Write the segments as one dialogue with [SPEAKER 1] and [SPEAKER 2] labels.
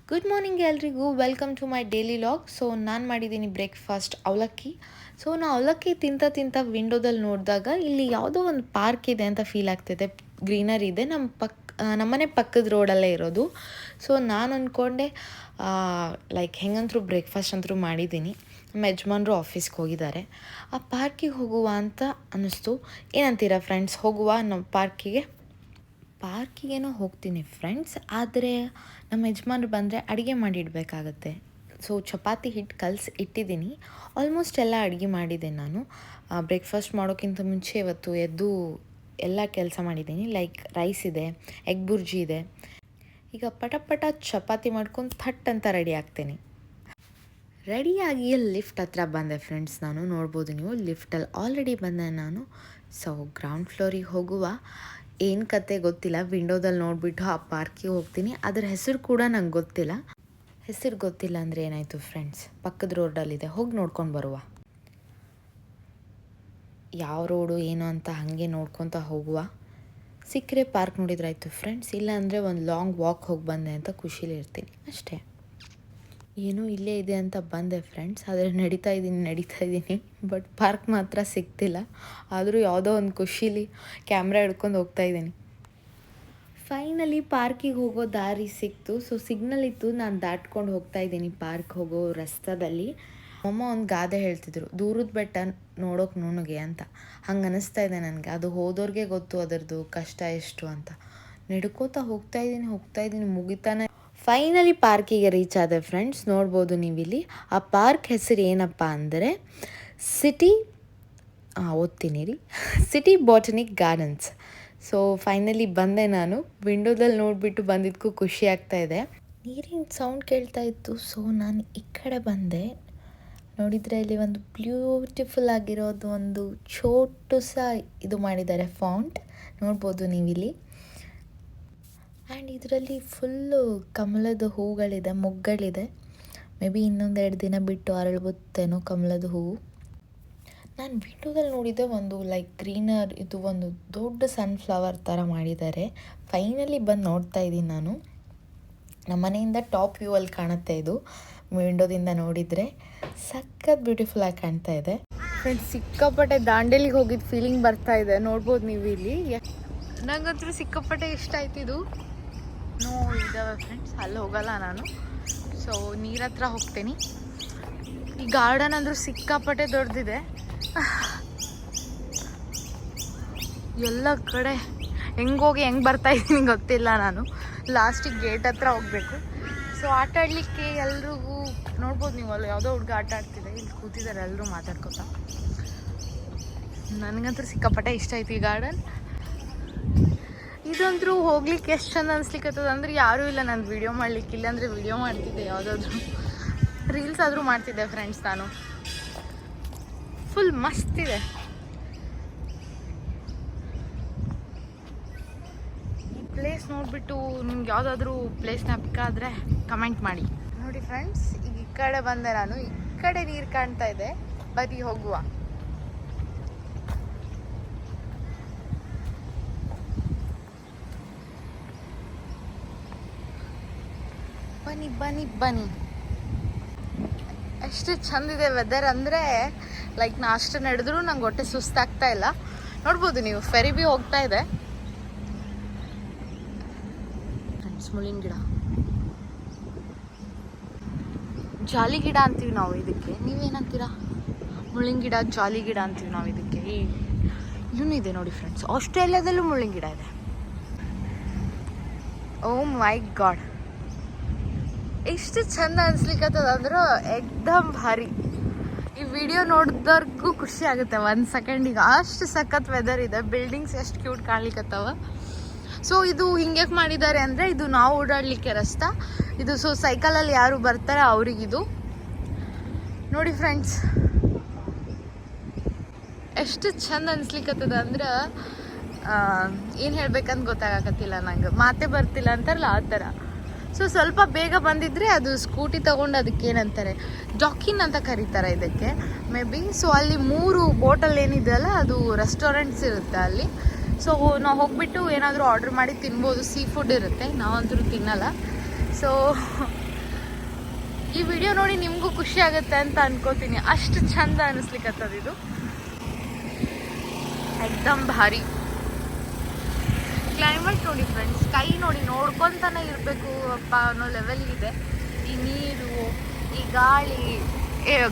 [SPEAKER 1] Good morning ಎಲ್ರಿಗೂ, welcome to my daily vlog. So ನಾನು ಮಾಡಿದ್ದೀನಿ ಬ್ರೇಕ್ಫಾಸ್ಟ್ ಅವಲಕ್ಕಿ. ಸೊ ನಾನು ಅವಲಕ್ಕಿ ತಿಂತ ವಿಂಡೋದಲ್ಲಿ ನೋಡಿದಾಗ ಇಲ್ಲಿ ಯಾವುದೋ ಒಂದು ಪಾರ್ಕ್ ಇದೆ ಅಂತ ಫೀಲ್ ಆಗ್ತಿದೆ. ಗ್ರೀನರಿ ಇದೆ, ನಮ್ಮನೆ ಪಕ್ಕದ ರೋಡಲ್ಲೇ ಇರೋದು. ಸೊ ನಾನು ಅಂದ್ಕೊಂಡೆ ಲೈಕ್ ಹೆಂಗಂತರೂ ಬ್ರೇಕ್ಫಾಸ್ಟ್ ಅಂತರೂ ಮಾಡಿದ್ದೀನಿ. ನಮ್ಮ ಯಜಮಾನ್ರು ಆಫೀಸ್ಗೆ ಹೋಗಿದ್ದಾರೆ. ಆ ಪಾರ್ಕಿಗೆ ಹೋಗುವ ಅಂತ ಅನ್ನಿಸ್ತು. ಏನಂತೀರಾ ಫ್ರೆಂಡ್ಸ್, ಹೋಗುವ ನಮ್ಮ ಪಾರ್ಕಿಗೇನೋ ಹೋಗ್ತೀನಿ ಫ್ರೆಂಡ್ಸ್. ಆದರೆ ನಮ್ಮ ಯಜಮಾನ್ರು ಬಂದರೆ ಅಡುಗೆ ಮಾಡಿಡಬೇಕಾಗತ್ತೆ. ಸೊ ಚಪಾತಿ ಹಿಟ್ಟು ಇಟ್ಟಿದ್ದೀನಿ. ಆಲ್ಮೋಸ್ಟ್ ಎಲ್ಲ ಅಡುಗೆ ಮಾಡಿದ್ದೆ ನಾನು. ಬ್ರೇಕ್ಫಾಸ್ಟ್ ಮಾಡೋಕ್ಕಿಂತ ಮುಂಚೆ ಇವತ್ತು ಎದ್ದು ಎಲ್ಲ ಕೆಲಸ ಮಾಡಿದ್ದೀನಿ. ಲೈಕ್ ರೈಸ್ ಇದೆ, ಎಗ್ ಬುರ್ಜಿ ಇದೆ. ಈಗ ಪಟ ಚಪಾತಿ ಮಾಡ್ಕೊಂಡು ಥಟ್ ಅಂತ ರೆಡಿ ಆಗ್ತೀನಿ. ರೆಡಿಯಾಗಿ ಲಿಫ್ಟ್ ಹತ್ರ ಬಂದೆ ಫ್ರೆಂಡ್ಸ್. ನಾನು ನೋಡ್ಬೋದು ನೀವು ಲಿಫ್ಟಲ್ಲಿ ಆಲ್ರೆಡಿ ಬಂದೆ ನಾನು. ಸೊ ಗ್ರೌಂಡ್ ಫ್ಲೋರಿಗೆ ಹೋಗುವ. ಏನು ಕತೆ ಗೊತ್ತಿಲ್ಲ, ವಿಂಡೋದಲ್ಲಿ ನೋಡಿಬಿಟ್ಟು ಆ ಪಾರ್ಕಿಗೆ ಹೋಗ್ತೀನಿ. ಅದರ ಹೆಸರು ಕೂಡ ನಂಗೆ ಗೊತ್ತಿಲ್ಲ. ಹೆಸರು ಗೊತ್ತಿಲ್ಲ ಅಂದರೆ ಏನಾಯಿತು ಫ್ರೆಂಡ್ಸ್, ಪಕ್ಕದ ರೋಡಲ್ಲಿದೆ, ಹೋಗಿ ನೋಡ್ಕೊಂಡು ಬರುವ. ಯಾವ ರೋಡು ಏನು ಅಂತ ಹಾಗೆ ನೋಡ್ಕೊತ ಹೋಗುವ. ಸಿಕ್ಕರೆ ಪಾರ್ಕ್ ನೋಡಿದ್ರಾಯ್ತು ಫ್ರೆಂಡ್ಸ್, ಇಲ್ಲ ಅಂದರೆ ಒಂದು ಲಾಂಗ್ ವಾಕ್ ಹೋಗಿ ಬಂದೆ ಅಂತ ಖುಷಿಲಿ ಇರ್ತೀನಿ ಅಷ್ಟೇ. ಏನೋ ಇಲ್ಲೇ ಇದೆ ಅಂತ ಬಂದೆ ಫ್ರೆಂಡ್ಸ್, ಆದರೆ ನಡೀತಾ ಇದ್ದೀನಿ ಬಟ್ ಪಾರ್ಕ್ ಮಾತ್ರ ಸಿಗ್ತಿಲ್ಲ. ಆದರೂ ಯಾವುದೋ ಒಂದು ಖುಷಿಲಿ ಕ್ಯಾಮ್ರಾ ಹಿಡ್ಕೊಂಡು ಹೋಗ್ತಾಯಿದ್ದೀನಿ. ಫೈನಲಿ ಪಾರ್ಕಿಗೆ ಹೋಗೋ ದಾರಿ ಸಿಕ್ತು. ಸೊ ಸಿಗ್ನಲ್ ಇತ್ತು, ನಾನು ದಾಟ್ಕೊಂಡು ಹೋಗ್ತಾಯಿದ್ದೀನಿ ಪಾರ್ಕ್ ಹೋಗೋ ರಸ್ತದಲ್ಲಿ. ಅಮ್ಮ ಒಂದು ಗಾದೆ ಹೇಳ್ತಿದ್ರು, ದೂರದ ಬೆಟ್ಟ ನೋಡೋಕೆ ನುಣ್ಣಗೆ ಅಂತ. ಹಂಗೆ ಅನ್ನಿಸ್ತಾ ಇದೆ ನನಗೆ. ಅದು ಹೋದವ್ರಿಗೆ ಗೊತ್ತು ಅದರದ್ದು ಕಷ್ಟ ಎಷ್ಟು ಅಂತ. ನಡ್ಕೋತಾ ಹೋಗ್ತಾಯಿದ್ದೀನಿ ಮುಗಿತಾನೆ. ಫೈನಲಿ ಪಾರ್ಕಿಗೆ ರೀಚ್ ಆದೆ ಫ್ರೆಂಡ್ಸ್. ನೋಡ್ಬೋದು ನೀವಿಲ್ಲಿ. ಆ ಪಾರ್ಕ್ ಹೆಸರು ಏನಪ್ಪ ಅಂದರೆ city botanic gardens. So finally ಬಂದೆ ನಾನು. ವಿಂಡೋದಲ್ಲಿ ನೋಡಿಬಿಟ್ಟು ಬಂದಿದ್ದಕ್ಕೂ ಖುಷಿ ಆಗ್ತಾಯಿದೆ. ನೀರಿನ ಸೌಂಡ್ ಕೇಳ್ತಾ ಇತ್ತು. ಸೊ ನಾನು ಈ ಕಡೆ ಬಂದೆ. ನೋಡಿದರೆ ಇಲ್ಲಿ ಒಂದು ಬ್ಯೂಟಿಫುಲ್ ಆಗಿರೋದು ಒಂದು ಚೋಟು ಸಹ ಇದು ಮಾಡಿದ್ದಾರೆ, ಫೌಂಟ್. ನೋಡ್ಬೋದು ನೀವಿಲ್ಲಿ. ಆ್ಯಂಡ್ ಇದರಲ್ಲಿ ಫುಲ್ಲು ಕಮಲದ ಹೂಗಳಿದೆ, ಮೊಗ್ಗಳಿದೆ. ಮೇ ಬಿ ಇನ್ನೊಂದೆರಡು ದಿನ ಬಿಟ್ಟು ಅರಳುತ್ತೇನೋ ಕಮಲದ ಹೂವು. ನಾನು ವಿಂಡೋದಲ್ಲಿ ನೋಡಿದ್ದೆ ಒಂದು ಲೈಕ್ ಗ್ರೀನರ್, ಇದು ಒಂದು ದೊಡ್ಡ ಸನ್ಫ್ಲವರ್ ಥರ ಮಾಡಿದ್ದಾರೆ. ಫೈನಲಿ ಬಂದು ನೋಡ್ತಾ ಇದ್ದೀನಿ ನಾನು. ನಮ್ಮ ಮನೆಯಿಂದ ಟಾಪ್ ವ್ಯೂ ಅಲ್ಲಿ ಕಾಣುತ್ತೆ ಇದು. ವಿಂಡೋದಿಂದ ನೋಡಿದರೆ ಸಖತ್ ಬ್ಯೂಟಿಫುಲ್ ಆಗಿ ಕಾಣ್ತಾ ಇದೆ ಫ್ರೆಂಡ್ಸ್. ಸಿಕ್ಕಾಪಟ್ಟೆ ದಾಂಡೇಲಿಗೆ ಹೋಗಿದ್ದು ಫೀಲಿಂಗ್ ಬರ್ತಾ ಇದೆ. ನೋಡ್ಬೋದು ನೀವು ಇಲ್ಲಿ. ನಂಗಂತೂ ಸಿಕ್ಕಾಪಟ್ಟೆ ಇಷ್ಟ ಆಯ್ತು ಇದು. ಇದ್ದಾವೆ ಫ್ರೆಂಡ್ಸ್, ಅಲ್ಲಿ ಹೋಗಲ್ಲ ನಾನು. ಸೊ ನೀರ ಹತ್ರ ಹೋಗ್ತೀನಿ. ಈ ಗಾರ್ಡನ್ ಅಂದರೂ ಸಿಕ್ಕಾಪಟ್ಟೆ ದೊಡ್ಡದಿದೆ. ಎಲ್ಲ ಕಡೆ ಹೆಂಗೆ ಬರ್ತಾ ಇದ್ದೀನಿ ಗೊತ್ತಿಲ್ಲ ನಾನು. ಲಾಸ್ಟಿಗೆ ಗೇಟ್ ಹತ್ರ ಹೋಗಬೇಕು. ಸೊ ಆಟ ಆಡಲಿಕ್ಕೆ ಎಲ್ರಿಗೂ ನೋಡ್ಬೋದು ನೀವು, ಅಲ್ಲಿ ಯಾವುದೋ ಹುಡುಗ ಆಟ ಆಡ್ತಿದೆ. ಇಲ್ಲಿ ಕೂತಿದ್ದಾರೆ ಎಲ್ಲರೂ ಮಾತಾಡ್ಕೊತಾ. ನನಗಂತೂ ಸಿಕ್ಕಾಪಟ್ಟೆ ಇಷ್ಟ ಆಯ್ತು ಈ ಗಾರ್ಡನ್. ಇದಂತರೂ ಹೋಗ್ಲಿಕ್ಕೆ ಎಷ್ಟು ಚಂದ ಅನ್ಸ್ಲಿಕ್ಕತ್ತದ ಅಂದರೆ ಯಾರೂ ಇಲ್ಲ ನಾನು ವೀಡಿಯೋ ಮಾಡ್ಲಿಕ್ಕೆ. ಇಲ್ಲಾಂದರೆ ವೀಡಿಯೋ ಮಾಡ್ತಿದ್ದೆ, ಯಾವುದಾದ್ರೂ ರೀಲ್ಸ್ ಆದರೂ ಮಾಡ್ತಿದ್ದೆ ಫ್ರೆಂಡ್ಸ್ ನಾನು. ಫುಲ್ ಮಸ್ತ್ ಇದೆ. ಈ ಪ್ಲೇಸ್ ನೋಡಿಬಿಟ್ಟು ನಿಮ್ಗೆ ಯಾವುದಾದ್ರೂ ಪ್ಲೇಸ್ನ ಬೇಕಾದರೆ ಕಮೆಂಟ್ ಮಾಡಿ. ನೋಡಿ ಫ್ರೆಂಡ್ಸ್, ಈಗ ಈ ಕಡೆ ಬಂದೆ ನಾನು. ಈ ಕಡೆ ನೀರು ಕಾಣ್ತಾ ಇದೆ, ಬರೀ ಹೋಗುವ. ಬನ್ನಿ. ಎಷ್ಟು ಚಂದಿದೆ ವೆದರ್ ಅಂದರೆ ಲೈಕ್ ನಾ ಅಷ್ಟು ನಡೆದ್ರೂ ನಂಗೆ ಹೊಟ್ಟೆ ಸುಸ್ತಾಗ್ತಾ ಇಲ್ಲ. ನೋಡ್ಬೋದು ನೀವು, ಫೆರಿ ಬಿ ಹೋಗ್ತಾ ಇದೆ ಫ್ರೆಂಡ್ಸ್. ಮುಳ್ಳಿನ ಗಿಡ, ಜಾಲಿ ಗಿಡ ಅಂತೀವಿ ನಾವು ಇದಕ್ಕೆ. ನೀವೇನಂತೀರಾ? ಮುಳ್ಳಿನ ಗಿಡ, ಜಾಲಿ ಗಿಡ ಅಂತೀವಿ ನಾವು ಇದಕ್ಕೆ. ಇನ್ನೂ ಇದೆ ನೋಡಿ ಫ್ರೆಂಡ್ಸ್, ಆಸ್ಟ್ರೇಲಿಯಾದಲ್ಲೂ ಮುಳ್ಳಿನ ಗಿಡ ಇದೆ. ಓ ಮೈ ಗಾಡ್, ಎಷ್ಟು ಚಂದ ಅನ್ಸ್ಲಿಕ್ಕತ್ತದ ಅಂದ್ರೆ ಎಕ್ದಮ್ ಭಾರಿ. ಈ ವಿಡಿಯೋ ನೋಡಿದವ್ರಿಗೂ ಖುಷಿ ಆಗುತ್ತೆ ಒಂದು ಸೆಕೆಂಡಿಗೆ. ಅಷ್ಟು ಸಖತ್ ವೆದರ್ ಇದೆ. ಬಿಲ್ಡಿಂಗ್ಸ್ ಎಷ್ಟು ಕ್ಯೂಟ್ ಕಾಣ್ಲಿಕ್ಕತ್ತವ. ಸೊ ಇದು ಹಿಂಗೆ ಮಾಡಿದ್ದಾರೆ ಅಂದರೆ ಇದು ನಾವು ಓಡಾಡಲಿಕ್ಕೆ ರಸ್ತೆ ಇದು. ಸೊ ಸೈಕಲಲ್ಲಿ ಯಾರು ಬರ್ತಾರೆ ಅವ್ರಿಗಿದು. ನೋಡಿ ಫ್ರೆಂಡ್ಸ್, ಎಷ್ಟು ಚಂದ ಅನ್ಸ್ಲಿಕ್ಕತ್ತದ ಅಂದ್ರೆ ಏನು ಹೇಳ್ಬೇಕಂತ ಗೊತ್ತಾಗಕತ್ತಿಲ್ಲ ನಂಗೆ. ಮಾತೇ ಬರ್ತಿಲ್ಲ ಅಂತಾರಲ್ಲ ಆ ಥರ. ಸೊ ಸ್ವಲ್ಪ ಬೇಗ ಬಂದಿದ್ರೆ ಅದು ಸ್ಕೂಟಿ ತೊಗೊಂಡು ಅದಕ್ಕೆ ಏನಂತಾರೆ, ಜಾಕಿನ್ ಅಂತ ಕರೀತಾರೆ ಇದಕ್ಕೆ ಮೇ ಬಿ. ಸೊ ಅಲ್ಲಿ 3 ಬೋಟಲ್ಲಿ ಏನಿದೆಯಲ್ಲ ಅದು ರೆಸ್ಟೋರೆಂಟ್ಸ್ ಇರುತ್ತೆ ಅಲ್ಲಿ. ಸೊ ನಾವು ಹೋಗ್ಬಿಟ್ಟು ಏನಾದರೂ ಆರ್ಡ್ರ್ ಮಾಡಿ ತಿನ್ಬೋದು. ಸೀ ಫುಡ್ ಇರುತ್ತೆ, ನಾವಂತೂ ತಿನ್ನಲ್ಲ. ಸೊ ಈ ವಿಡಿಯೋ ನೋಡಿ ನಿಮಗೂ ಖುಷಿ ಆಗುತ್ತೆ ಅಂತ ಅನ್ಕೋತೀನಿ. ಅಷ್ಟು ಚಂದ ಅನಿಸ್ಲಿಕ್ಕತ್ತದ ಇದು, ಎಕ್ದಮ್ ಭಾರಿ. ಕ್ಲೈಮೇಟ್ ನೋಡಿ ಫ್ರೆಂಡ್ಸ್, ಸ್ಕೈ ನೋಡಿ, ನೋಡ್ಕೊತಾನೆ ಇರಬೇಕು ಅಪ್ಪ ಅನ್ನೋ ಲೆವೆಲ್ಗಿದೆ. ಈ ನೀರು, ಈ ಗಾಳಿ,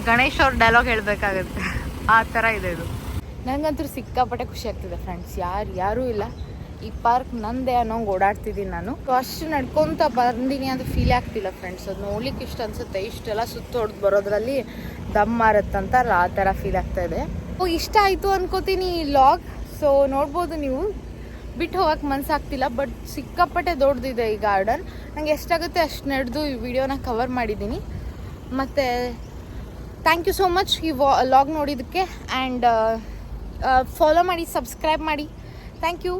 [SPEAKER 1] ಗಣೇಶ್ ಅವ್ರ ಡೈಲಾಗ್ ಹೇಳಬೇಕಾಗತ್ತೆ, ಆ ಥರ ಇದೆ ಇದು. ನನಗಂತೂ ಸಿಕ್ಕಾಪಟ್ಟೆ ಖುಷಿ ಆಗ್ತಿದೆ ಫ್ರೆಂಡ್ಸ್. ಯಾರೂ ಇಲ್ಲ, ಈ ಪಾರ್ಕ್ ನಂದೇ ಅನ್ನೋಂಗೆ ಓಡಾಡ್ತಿದ್ದೀನಿ ನಾನು. ಅಷ್ಟು ನಡ್ಕೊತ ಬಂದೀನಿ ಅಂತ ಫೀಲ್ ಆಗ್ತಿಲ್ಲ ಫ್ರೆಂಡ್ಸ್. ಅದು ನೋಡ್ಲಿಕ್ಕೆ ಇಷ್ಟ ಅನ್ಸುತ್ತೆ, ಇಷ್ಟೆಲ್ಲ ಸುತ್ತೊಡ್ದು ಬರೋದ್ರಲ್ಲಿ ದಮ್ ಮಾರತ್ತಂತಾರ, ಆ ಥರ ಫೀಲ್ ಆಗ್ತಾ ಇದೆ. ಇಷ್ಟ ಆಯಿತು ಅನ್ಕೋತೀನಿ ಈ ಲಾಗ್. ಸೊ ನೋಡ್ಬೋದು ನೀವು, ಬಿಟ್ಟು ಹೋಗಕ್ಕೆ ಮನಸ್ಸಾಗ್ತಿಲ್ಲ. ಬಟ್ ಸಿಕ್ಕಾಪಟ್ಟೆ ದೊಡ್ಡದಿದೆ ಈ ಗಾರ್ಡನ್. ನಂಗೆ ಎಷ್ಟಾಗುತ್ತೆ ಅಷ್ಟು ನಡೆದು ಈ ವಿಡಿಯೋನ ಕವರ್ ಮಾಡಿದ್ದೀನಿ. ಮತ್ತು ಥ್ಯಾಂಕ್ ಯು ಸೋ ಮಚ್ ಈ ಲಾಗ್ ನೋಡಿದ್ದಕ್ಕೆ. ಆ್ಯಂಡ್ ಫಾಲೋ ಮಾಡಿ, ಸಬ್ಸ್ಕ್ರೈಬ್ ಮಾಡಿ. Thank you.